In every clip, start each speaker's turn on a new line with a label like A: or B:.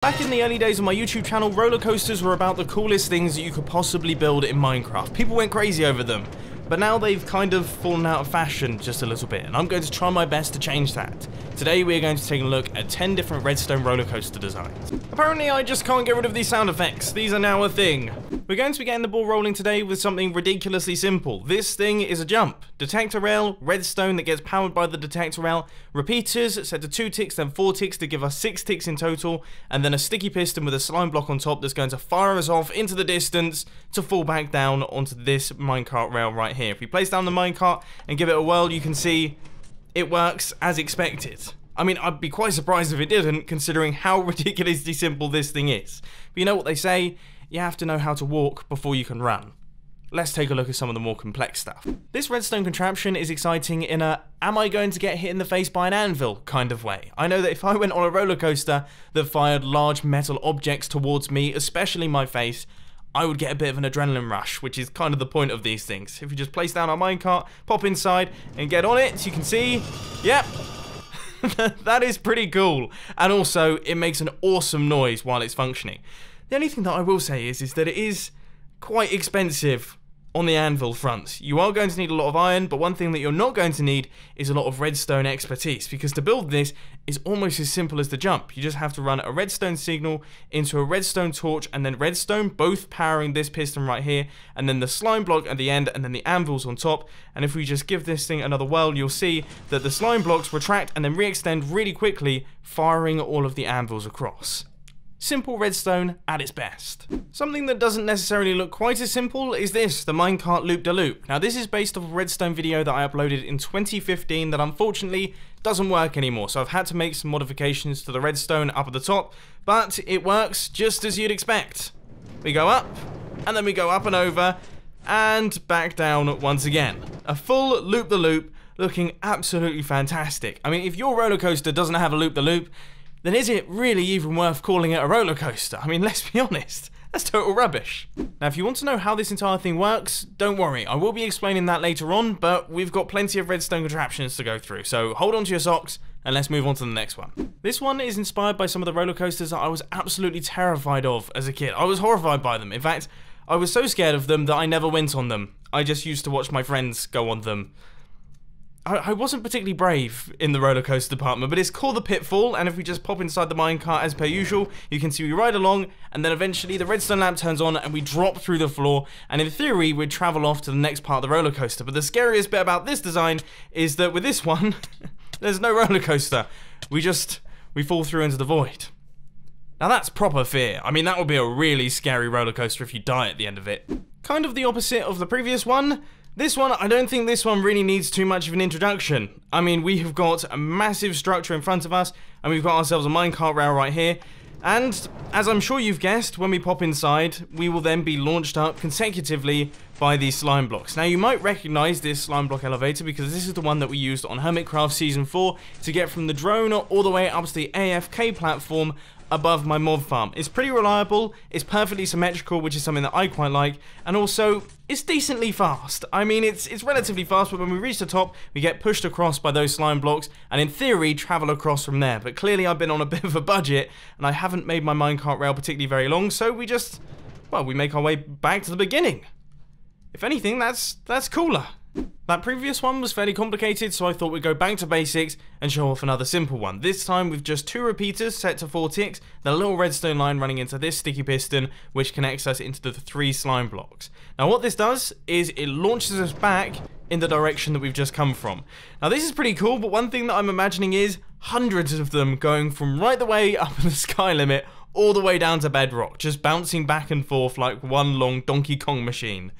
A: Back in the early days of my YouTube channel, roller coasters were about the coolest things that you could possibly build in Minecraft. People went crazy over them, but now they've kind of fallen out of fashion just a little bit, and I'm going to try my best to change that. Today we are going to take a look at 10 different redstone roller coaster designs. Apparently I just can't get rid of these sound effects. These are now a thing. We're going to be getting the ball rolling today with something ridiculously simple. This thing is a jump. Detector rail, redstone that gets powered by the detector rail, repeaters set to 2 ticks, then 4 ticks to give us 6 ticks in total, and then a sticky piston with a slime block on top that's going to fire us off into the distance to fall back down onto this minecart rail right here. If we place down the minecart and give it a whirl, you can see it works as expected. I mean, I'd be quite surprised if it didn't, considering how ridiculously simple this thing is. But you know what they say? You have to know how to walk before you can run. Let's take a look at some of the more complex stuff. This redstone contraption is exciting in a am I going to get hit in the face by an anvil kind of way. I know that if I went on a roller coaster that fired large metal objects towards me, especially my face, I would get a bit of an adrenaline rush, which is kind of the point of these things. If you just place down our minecart, pop inside, and get on it, you can see, yep, that is pretty cool. And also, it makes an awesome noise while it's functioning. The only thing that I will say is that it is quite expensive on the anvil front. You are going to need a lot of iron, but one thing that you're not going to need is a lot of redstone expertise, because to build this is almost as simple as the jump. You just have to run a redstone signal into a redstone torch and then redstone, both powering this piston right here, and then the slime block at the end, and then the anvils on top. And if we just give this thing another whirl, you'll see that the slime blocks retract and then re-extend really quickly, firing all of the anvils across. Simple redstone at its best. Something that doesn't necessarily look quite as simple is this, the Minecart Loop. Now this is based off a redstone video that I uploaded in 2015 that unfortunately doesn't work anymore, so I've had to make some modifications to the redstone up at the top, but it works just as you'd expect. We go up, and then we go up and over, and back down once again. A full loop-the-loop looking absolutely fantastic. I mean, if your roller coaster doesn't have a loop-the-loop, then is it really even worth calling it a roller coaster? I mean, let's be honest, that's total rubbish. Now, if you want to know how this entire thing works, don't worry, I will be explaining that later on, but we've got plenty of redstone contraptions to go through, so hold on to your socks, and let's move on to the next one. This one is inspired by some of the roller coasters that I was absolutely terrified of as a kid. I was horrified by them. In fact, I was so scared of them that I never went on them. I just used to watch my friends go on them. I wasn't particularly brave in the roller coaster department, but it's called the Pitfall, and if we just pop inside the minecart as per usual, you can see we ride along, and then eventually the redstone lamp turns on and we drop through the floor, and in theory we'd travel off to the next part of the roller coaster. But the scariest bit about this design is that with this one, there's no roller coaster. We fall through into the void. Now that's proper fear. I mean, that would be a really scary roller coaster if you die at the end of it. Kind of the opposite of the previous one. This one, I don't think this one really needs too much of an introduction. I mean, we have got a massive structure in front of us, and we've got ourselves a minecart rail right here. And, as I'm sure you've guessed, when we pop inside, we will then be launched up consecutively by these slime blocks. Now, you might recognize this Slimeblock Elevator because this is the one that we used on Hermitcraft Season 4 to get from the drone all the way up to the AFK platform above my mob farm. It's pretty reliable, it's perfectly symmetrical, which is something that I quite like, and also, it's decently fast. I mean, it's relatively fast, but when we reach the top, we get pushed across by those slime blocks, and in theory, travel across from there. But clearly, I've been on a bit of a budget, and I haven't made my minecart rail particularly very long, so we just, well, we make our way back to the beginning. If anything, that's cooler. That previous one was fairly complicated, so I thought we'd go back to basics and show off another simple one. This time with just 2 repeaters set to 4 ticks, the little redstone line running into this sticky piston, which connects us into the 3 slime blocks. Now what this does is it launches us back in the direction that we've just come from. Now this is pretty cool, but one thing that I'm imagining is hundreds of them going from right the way up in the sky limit all the way down to bedrock, just bouncing back and forth like one long Donkey Kong machine.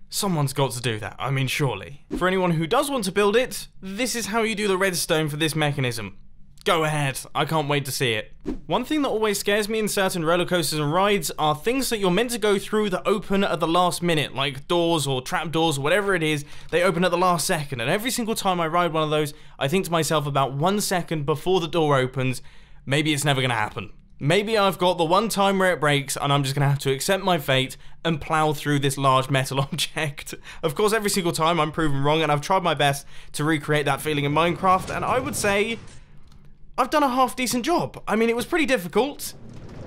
A: Someone's got to do that, I mean, surely. For anyone who does want to build it, this is how you do the redstone for this mechanism. Go ahead, I can't wait to see it. One thing that always scares me in certain roller coasters and rides are things that you're meant to go through that open at the last minute, like doors or trapdoors or whatever it is, they open at the last second, and every single time I ride one of those, I think to myself about 1 second before the door opens, maybe it's never gonna happen. Maybe I've got the one time where it breaks and I'm just going to have to accept my fate and plow through this large metal object. Of course, every single time I'm proven wrong, and I've tried my best to recreate that feeling in Minecraft, and I would say I've done a half decent job. I mean, it was pretty difficult,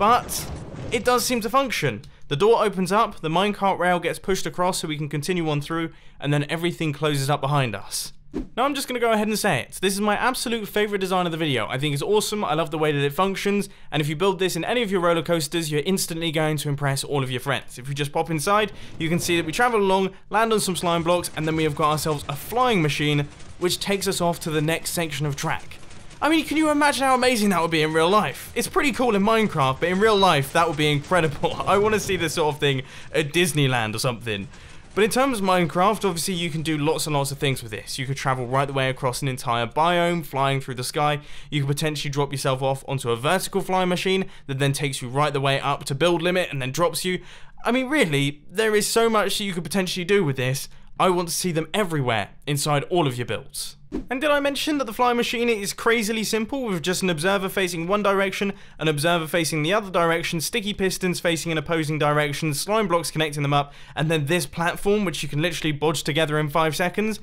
A: but it does seem to function. The door opens up, the minecart rail gets pushed across so we can continue on through, and then everything closes up behind us. Now I'm just going to go ahead and say it. This is my absolute favourite design of the video. I think it's awesome, I love the way that it functions, and if you build this in any of your roller coasters, you're instantly going to impress all of your friends. If you just pop inside, you can see that we travel along, land on some slime blocks, and then we have got ourselves a flying machine, which takes us off to the next section of track. I mean, can you imagine how amazing that would be in real life? It's pretty cool in Minecraft, but in real life, that would be incredible. I want to see this sort of thing at Disneyland or something. But in terms of Minecraft, obviously you can do lots and lots of things with this. You could travel right the way across an entire biome, flying through the sky. You could potentially drop yourself off onto a vertical flying machine that then takes you right the way up to build limit and then drops you. I mean, really, there is so much that you could potentially do with this. I want to see them everywhere inside all of your builds. And did I mention that the flying machine is crazily simple with just an observer facing one direction, an observer facing the other direction, sticky pistons facing an opposing direction, slime blocks connecting them up, and then this platform which you can literally bodge together in 5 seconds?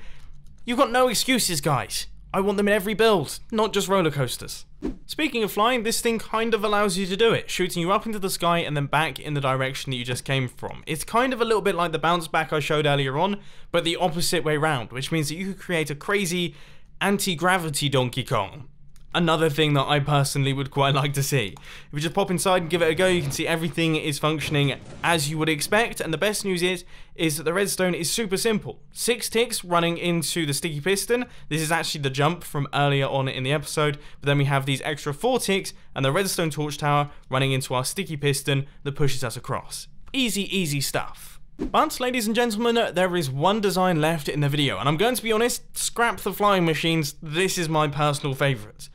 A: You've got no excuses, guys. I want them in every build, not just roller coasters. Speaking of flying, this thing kind of allows you to do it, shooting you up into the sky and then back in the direction that you just came from. It's kind of a little bit like the bounce back I showed earlier on, but the opposite way round, which means that you could create a crazy anti-gravity Donkey Kong. Another thing that I personally would quite like to see. If you just pop inside and give it a go, you can see everything is functioning as you would expect, and the best news is that the redstone is super simple. 6 ticks running into the sticky piston. This is actually the jump from earlier on in the episode, but then we have these extra 4 ticks and the redstone torch tower running into our sticky piston that pushes us across. Easy, easy stuff. But, ladies and gentlemen, there is one design left in the video, and I'm going to be honest, scrap the flying machines, this is my personal favourite.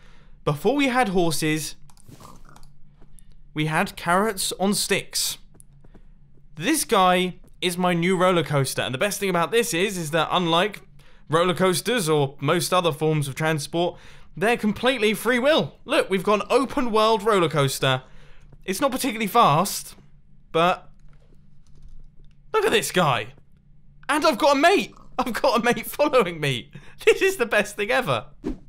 A: Before we had horses, we had carrots on sticks. This guy is my new roller coaster, and the best thing about this is that unlike roller coasters or most other forms of transport, they're completely free will. Look, we've got an open world roller coaster. It's not particularly fast, but look at this guy. And I've got a mate. I've got a mate following me. This is the best thing ever.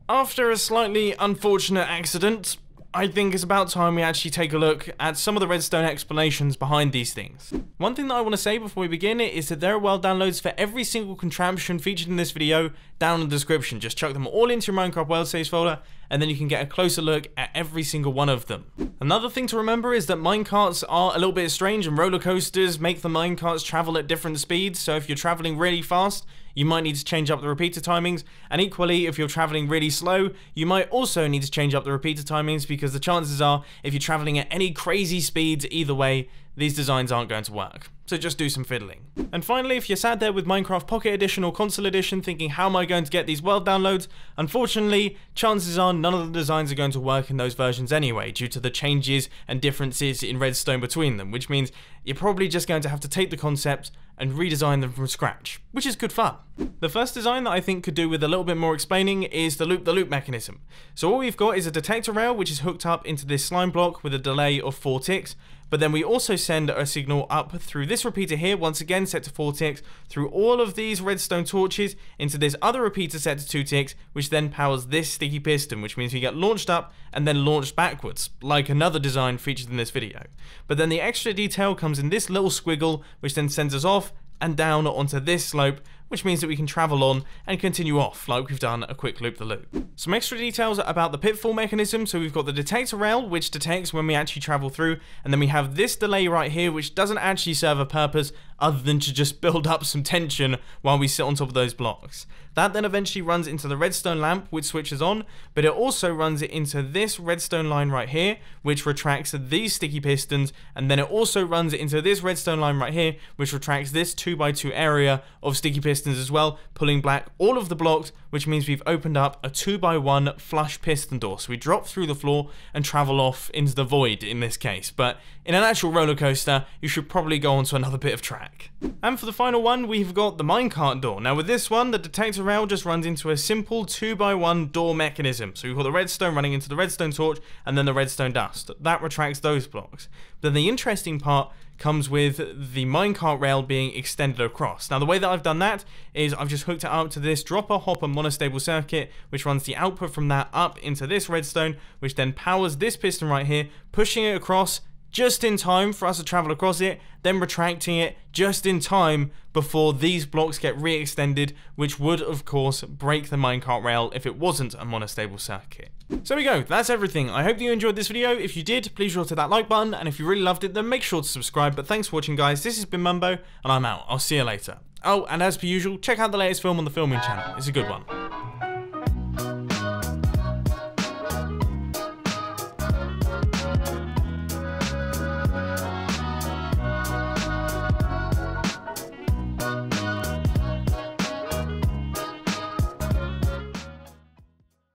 A: After a slightly unfortunate accident, I think it's about time we actually take a look at some of the redstone explanations behind these things. One thing that I want to say before we begin is that there are world downloads for every single contraption featured in this video down in the description. Just chuck them all into your Minecraft world saves folder, and then you can get a closer look at every single one of them. Another thing to remember is that minecarts are a little bit strange, and roller coasters make the minecarts travel at different speeds, so if you're traveling really fast, you might need to change up the repeater timings, and equally, if you're traveling really slow, you might also need to change up the repeater timings, because the chances are, if you're traveling at any crazy speeds either way, these designs aren't going to work. So just do some fiddling. And finally, if you're sat there with Minecraft Pocket Edition or Console Edition thinking, how am I going to get these world downloads? Unfortunately, chances are none of the designs are going to work in those versions anyway, due to the changes and differences in redstone between them, which means you're probably just going to have to take the concept and redesign them from scratch, which is good fun. The first design that I think could do with a little bit more explaining is the loop mechanism. So all we've got is a detector rail which is hooked up into this slime block with a delay of 4 ticks, but then we also send a signal up through this repeater here, once again set to 4 ticks, through all of these redstone torches into this other repeater set to 2 ticks, which then powers this sticky piston, which means we get launched up and then launched backwards, like another design featured in this video. But then the extra detail comes in this little squiggle, which then sends us off and down onto this slope, which means that we can travel on and continue off like we've done a quick loop-the-loop. Some extra details about the pitfall mechanism. So we've got the detector rail, which detects when we actually travel through, and then we have this delay right here, which doesn't actually serve a purpose other than to just build up some tension while we sit on top of those blocks. That then eventually runs into the redstone lamp, which switches on, but it also runs it into this redstone line right here, which retracts these sticky pistons, and then it also runs it into this redstone line right here, which retracts this 2x2 area of sticky pistons as well, pulling back all of the blocks, which means we've opened up a 2x1 flush piston door. So we drop through the floor and travel off into the void in this case, but in an actual roller coaster, you should probably go onto another bit of track. And for the final one, we've got the Minecart Door. Now with this one, the detector rail just runs into a simple 2x1 door mechanism. So we've got the redstone running into the redstone torch and then the redstone dust. That retracts those blocks. Then the interesting part comes with the minecart rail being extended across. Now the way that I've done that is I've just hooked it up to this dropper hopper monostable circuit, which runs the output from that up into this redstone, which then powers this piston right here, pushing it across just in time for us to travel across it, then retracting it just in time before these blocks get re-extended, which would of course break the minecart rail if it wasn't a monostable circuit. So there we go, that's everything. I hope you enjoyed this video. If you did, please roll to that like button, and if you really loved it, then make sure to subscribe. But thanks for watching, guys. This has been Mumbo, and I'm out. I'll see you later. Oh, and as per usual, check out the latest film on the filming channel. It's a good one.